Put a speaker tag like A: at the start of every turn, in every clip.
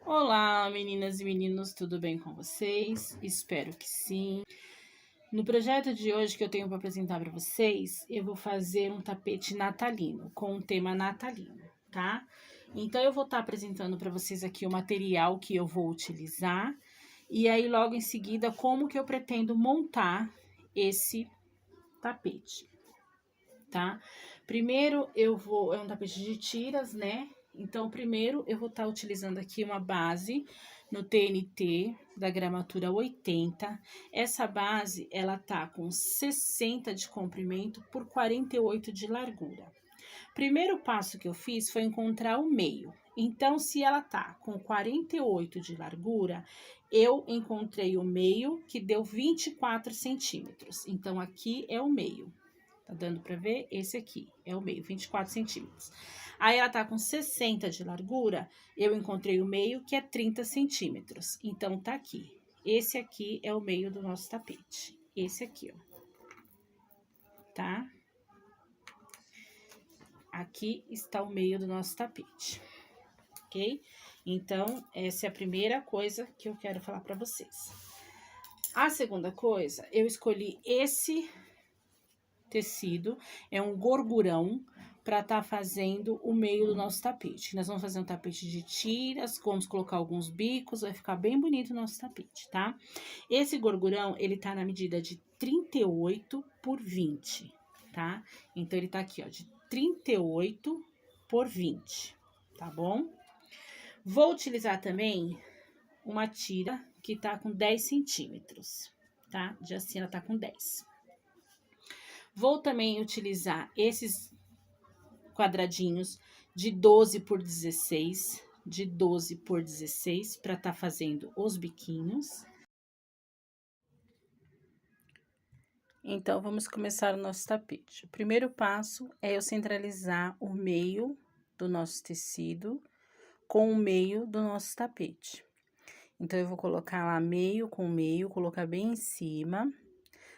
A: Olá, meninas e meninos, tudo bem com vocês? Espero que sim. No projeto de hoje que eu tenho para apresentar para vocês, eu vou fazer um tapete natalino, com o tema natalino, tá? Então, eu vou estar apresentando para vocês aqui o material que eu vou utilizar e aí, logo em seguida, como que eu pretendo montar esse tapete, tá? Primeiro, é um tapete de tiras, né? Então, primeiro eu vou estar utilizando aqui uma base no TNT da gramatura 80. Essa base, ela tá com 60 de comprimento por 48 de largura. Primeiro passo que eu fiz foi encontrar o meio. Então, se ela tá com 48 de largura, eu encontrei o meio que deu 24 centímetros. Então, aqui é o meio. Tá dando pra ver? Esse aqui é o meio, 24 centímetros. Aí, ela tá com 60 de largura, eu encontrei o meio, que é 30 centímetros. Então, tá aqui. Esse aqui é o meio do nosso tapete. Esse aqui, ó. Tá? Aqui está o meio do nosso tapete, ok? Então, essa é a primeira coisa que eu quero falar pra vocês. A segunda coisa, eu escolhi esse tecido, é um gorgurão, para estar fazendo o meio do nosso tapete. Nós vamos fazer um tapete de tiras, vamos colocar alguns bicos, vai ficar bem bonito o nosso tapete, tá? Esse gorgurão, ele tá na medida de 38 por 20, tá? Então, ele tá aqui, ó, de 38 por 20, tá bom? Vou utilizar também uma tira que tá com 10 centímetros, tá? De assim, ela tá com 10. Vou também utilizar esses quadradinhos de 12 por 16, de 12 por 16, para estar fazendo os biquinhos. Então, vamos começar o nosso tapete. O primeiro passo é eu centralizar o meio do nosso tecido com o meio do nosso tapete. Então, eu vou colocar lá meio com meio, colocar bem em cima,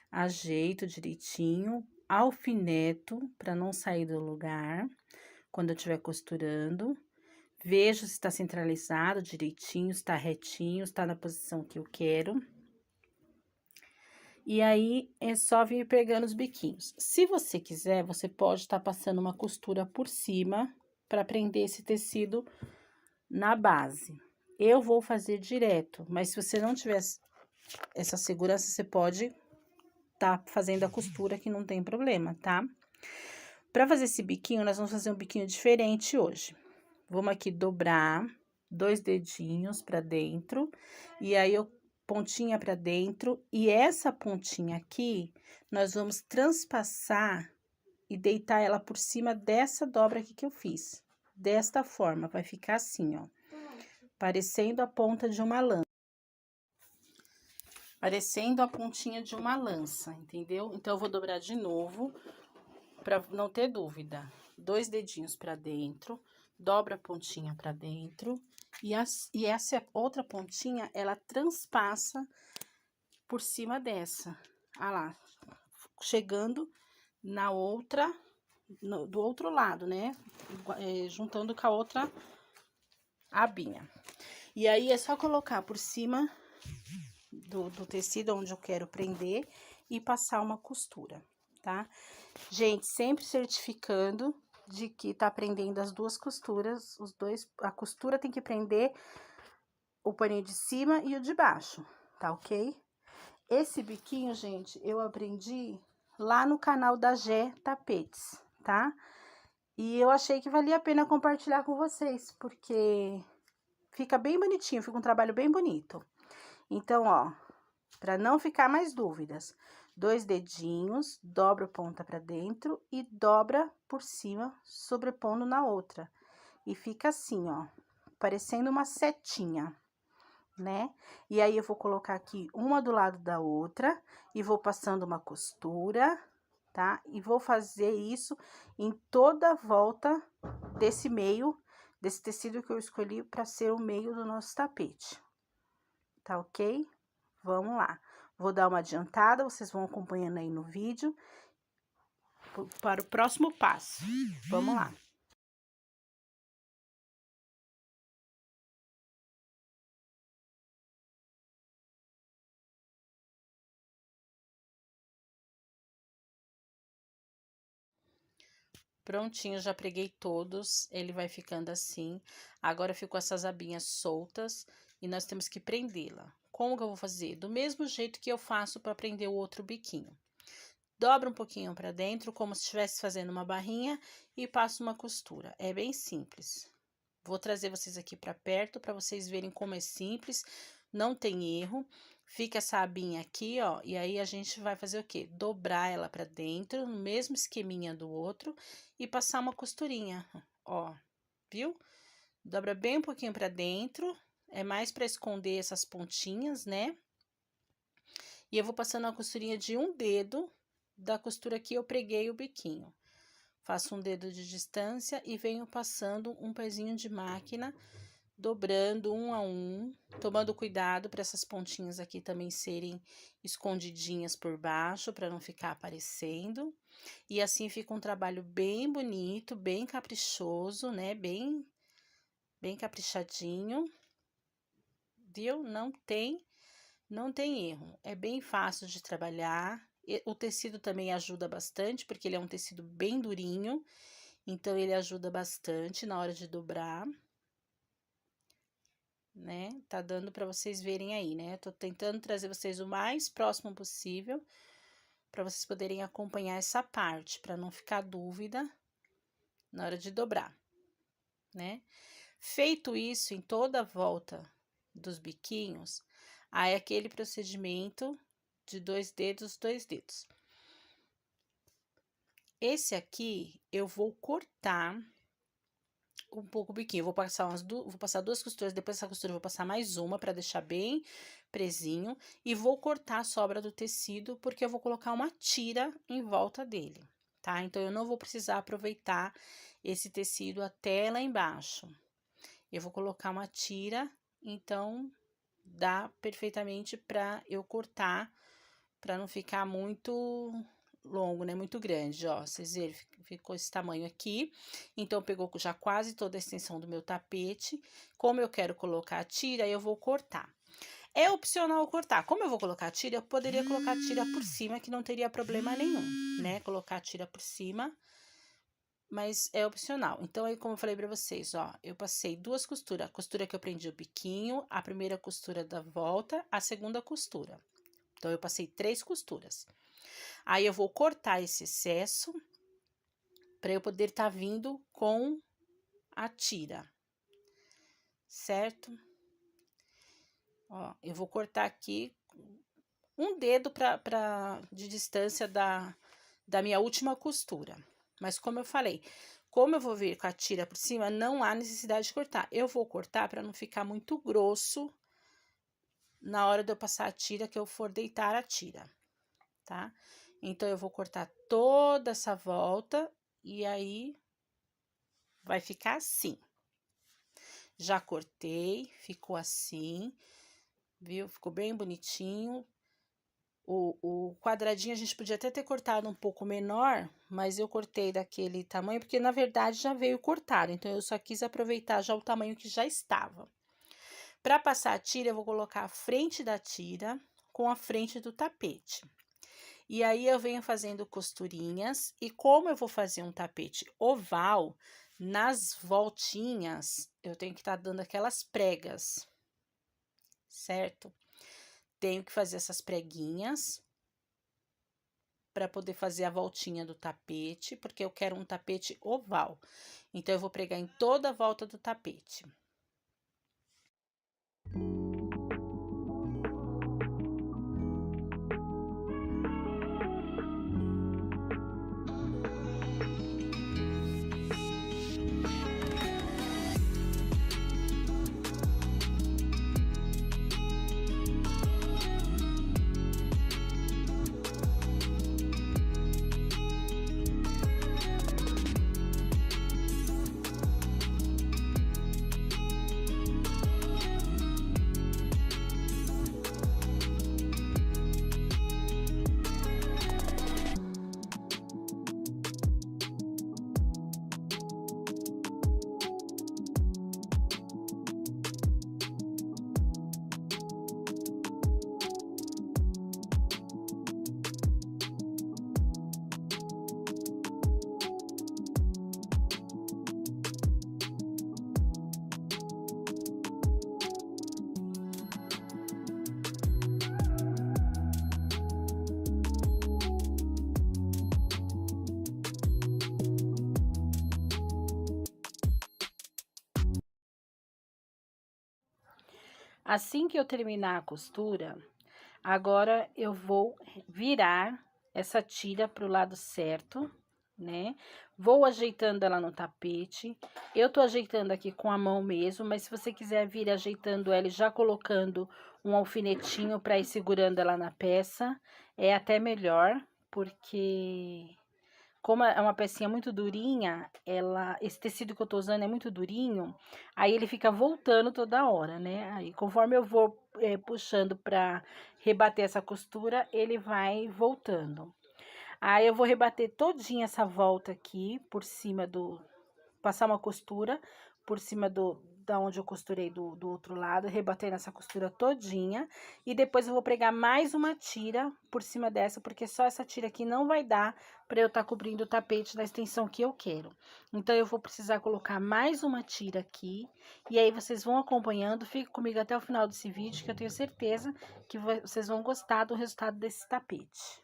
A: ajeito direitinho, alfineto para não sair do lugar quando eu estiver costurando. Vejo se está centralizado direitinho, está retinho, está na posição que eu quero. E aí, é só vir pegando os biquinhos. Se você quiser, você pode estar passando uma costura por cima para prender esse tecido na base. Eu vou fazer direto, mas se você não tiver essa segurança, você pode estar fazendo a costura que não tem problema, tá? Para fazer esse biquinho, nós vamos fazer um biquinho diferente hoje. Vamos aqui dobrar 2 dedinhos para dentro, e aí eu pontinha para dentro, e essa pontinha aqui, nós vamos transpassar e deitar ela por cima dessa dobra aqui que eu fiz. Desta forma, vai ficar assim, ó, parecendo a ponta de uma lança. Parecendo a pontinha de uma lança, entendeu? Então, eu vou dobrar de novo, para não ter dúvida. 2 dedinhos para dentro, dobra a pontinha para dentro, e essa outra pontinha, ela transpassa por cima dessa. Ah lá, chegando na outra, do outro lado, né? Juntando com a outra abinha. E aí, é só colocar por cima do tecido onde eu quero prender e passar uma costura, tá? Gente, sempre certificando de que tá prendendo as duas costuras, a costura tem que prender o paninho de cima e o de baixo, tá ok? Esse biquinho, gente, eu aprendi lá no canal da Gé Tapetes, tá? E eu achei que valia a pena compartilhar com vocês, porque fica bem bonitinho, fica um trabalho bem bonito. Então, ó, para não ficar mais dúvidas, 2 dedinhos, dobra a ponta para dentro e dobra por cima, sobrepondo na outra. E fica assim, ó, parecendo uma setinha, né? E aí, eu vou colocar aqui uma do lado da outra e vou passando uma costura, tá? E vou fazer isso em toda a volta desse meio, desse tecido que eu escolhi para ser o meio do nosso tapete, tá ok? Vamos lá. Vou dar uma adiantada, vocês vão acompanhando aí no vídeo para o próximo passo. Vamos lá. Prontinho, já preguei todos, ele vai ficando assim. Agora ficou essas abinhas soltas e nós temos que prendê-la. Como que eu vou fazer? Do mesmo jeito que eu faço para prender o outro biquinho. Dobra um pouquinho para dentro, como se estivesse fazendo uma barrinha e passo uma costura. É bem simples. Vou trazer vocês aqui para perto para vocês verem como é simples, não tem erro. Fica essa abinha aqui, ó, e aí a gente vai fazer o quê? Dobrar ela para dentro, no mesmo esqueminha do outro, e passar uma costurinha, ó, viu? Dobra bem um pouquinho para dentro, é mais para esconder essas pontinhas, né? E eu vou passando uma costurinha de um dedo da costura que eu preguei o biquinho. Faço um dedo de distância e venho passando um pezinho de máquina, dobrando um a um, tomando cuidado para essas pontinhas aqui também serem escondidinhas por baixo, para não ficar aparecendo. E assim fica um trabalho bem bonito, bem caprichoso, né? Bem caprichadinho, viu? Não tem erro. É bem fácil de trabalhar. O tecido também ajuda bastante, porque ele é um tecido bem durinho, então ele ajuda bastante na hora de dobrar, né? Tá dando para vocês verem aí, né? Tô tentando trazer vocês o mais próximo possível, para vocês poderem acompanhar essa parte, para não ficar dúvida na hora de dobrar, né? Feito isso em toda a volta dos biquinhos, aí é aquele procedimento de 2 dedos, 2 dedos. Esse aqui eu vou cortar um pouco o biquinho. Eu vou passar 2 costuras, depois dessa costura eu vou passar mais uma para deixar bem presinho e vou cortar a sobra do tecido porque eu vou colocar uma tira em volta dele, tá? Então eu não vou precisar aproveitar esse tecido até lá embaixo. Eu vou colocar uma tira, então dá perfeitamente para eu cortar, para não ficar muito longo, né? Muito grande, ó. Vocês viram, ficou esse tamanho aqui. Então, pegou já quase toda a extensão do meu tapete. Como eu quero colocar a tira, eu vou cortar. É opcional cortar. Como eu vou colocar a tira, eu poderia colocar a tira por cima, que não teria problema nenhum, né? Colocar a tira por cima, mas é opcional. Então, aí, como eu falei pra vocês, ó, eu passei 2 costuras. A costura que eu prendi o biquinho, a primeira costura da volta, a segunda costura. Então, eu passei 3 costuras. Aí, eu vou cortar esse excesso para eu poder tá vindo com a tira, certo? Ó, eu vou cortar aqui um dedo de distância da minha última costura. Mas como eu falei, como eu vou vir com a tira por cima, não há necessidade de cortar. Eu vou cortar para não ficar muito grosso na hora de eu passar a tira, que eu for deitar a tira, tá? Então, eu vou cortar toda essa volta e aí vai ficar assim. Já cortei, ficou assim, viu? Ficou bem bonitinho. O quadradinho a gente podia até ter cortado um pouco menor, mas eu cortei daquele tamanho, porque na verdade já veio cortado, então eu só quis aproveitar já o tamanho que já estava. Para passar a tira, eu vou colocar a frente da tira com a frente do tapete. E aí eu venho fazendo costurinhas, e como eu vou fazer um tapete oval, nas voltinhas eu tenho que estar dando aquelas pregas, certo? Tenho que fazer essas preguinhas para poder fazer a voltinha do tapete, porque eu quero um tapete oval. Então, eu vou pregar em toda a volta do tapete. Assim que eu terminar a costura, agora eu vou virar essa tira pro lado certo, né? Vou ajeitando ela no tapete. Eu tô ajeitando aqui com a mão mesmo, mas se você quiser vir ajeitando ela e já colocando um alfinetinho para ir segurando ela na peça, é até melhor, porque como é uma pecinha muito durinha, esse tecido que eu tô usando é muito durinho, aí ele fica voltando toda hora, né? Aí conforme eu vou puxando pra rebater essa costura, ele vai voltando. Aí eu vou rebater todinha essa volta aqui, por cima passar uma costura por cima da onde eu costurei do outro lado, rebater nessa costura todinha, e depois eu vou pregar mais uma tira por cima dessa, porque só essa tira aqui não vai dar para eu estar cobrindo o tapete na extensão que eu quero. Então, eu vou precisar colocar mais uma tira aqui, e aí vocês vão acompanhando, fica comigo até o final desse vídeo, que eu tenho certeza que vocês vão gostar do resultado desse tapete.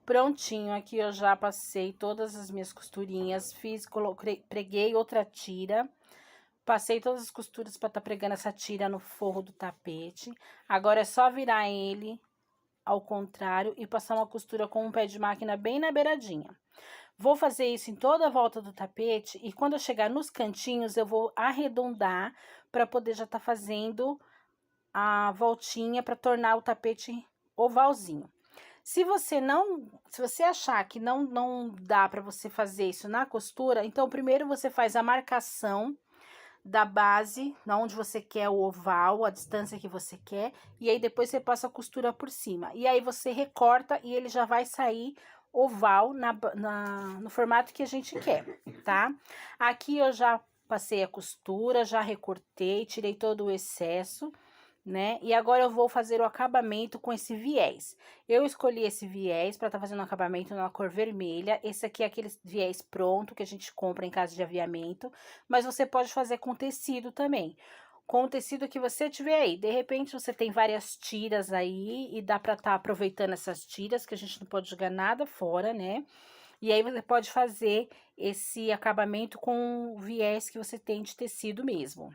A: Prontinho, aqui eu já passei todas as minhas costurinhas, preguei outra tira, passei todas as costuras para estar pregando essa tira no forro do tapete. Agora é só virar ele ao contrário e passar uma costura com um pé de máquina bem na beiradinha. Vou fazer isso em toda a volta do tapete e quando eu chegar nos cantinhos eu vou arredondar para poder já estar fazendo a voltinha para tornar o tapete ovalzinho. Se você achar que não dá para você fazer isso na costura, então primeiro você faz a marcação da base, onde você quer o oval, a distância que você quer, e aí depois você passa a costura por cima. E aí você recorta e ele já vai sair oval no formato que a gente quer, tá? Aqui eu já passei a costura, já recortei, tirei todo o excesso, né? E agora eu vou fazer o acabamento com esse viés. Eu escolhi esse viés para estar fazendo o acabamento na cor vermelha. Esse aqui é aquele viés pronto que a gente compra em casa de aviamento, mas você pode fazer com tecido também. Com o tecido que você tiver aí. De repente, você tem várias tiras aí e dá para estar aproveitando essas tiras, que a gente não pode jogar nada fora, né? E aí você pode fazer esse acabamento com o viés que você tem de tecido mesmo.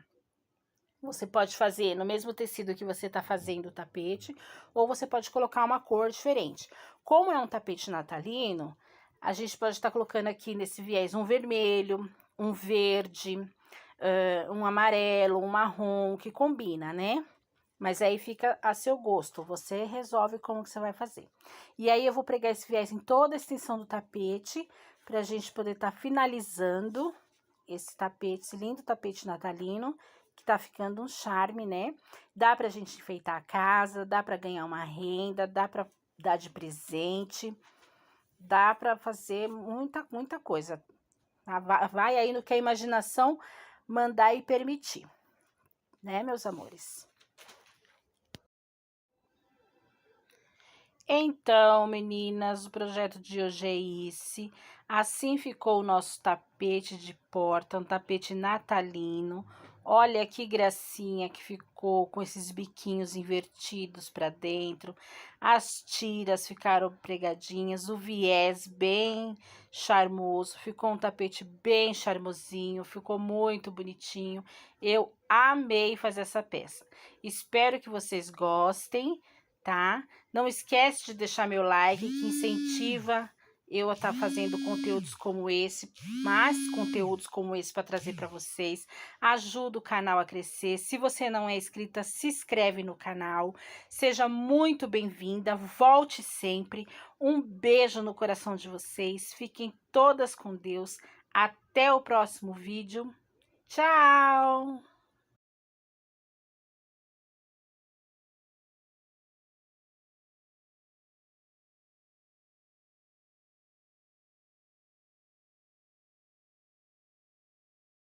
A: Você pode fazer no mesmo tecido que você tá fazendo o tapete, ou você pode colocar uma cor diferente. Como é um tapete natalino, a gente pode estar colocando aqui nesse viés um vermelho, um verde, um amarelo, um marrom, que combina, né? Mas aí fica a seu gosto, você resolve como que você vai fazer. E aí eu vou pregar esse viés em toda a extensão do tapete, pra gente poder estar finalizando esse tapete, esse lindo tapete natalino, que tá ficando um charme, né? Dá pra gente enfeitar a casa, dá pra ganhar uma renda, dá pra dar de presente, dá pra fazer muita coisa. Vai aí no que a imaginação mandar e permitir, né, meus amores? Então, meninas, o projeto de hoje é esse. Assim ficou o nosso tapete de porta, um tapete natalino. Olha que gracinha que ficou com esses biquinhos invertidos para dentro. As tiras ficaram pregadinhas, o viés bem charmoso. Ficou um tapete bem charmosinho, ficou muito bonitinho. Eu amei fazer essa peça. Espero que vocês gostem, tá? Não esquece de deixar meu like, que incentiva eu estar fazendo conteúdos como esse, mais conteúdos como esse para trazer para vocês. Ajuda o canal a crescer. Se você não é inscrita, se inscreve no canal. Seja muito bem-vinda, volte sempre. Um beijo no coração de vocês. Fiquem todas com Deus. Até o próximo vídeo. Tchau!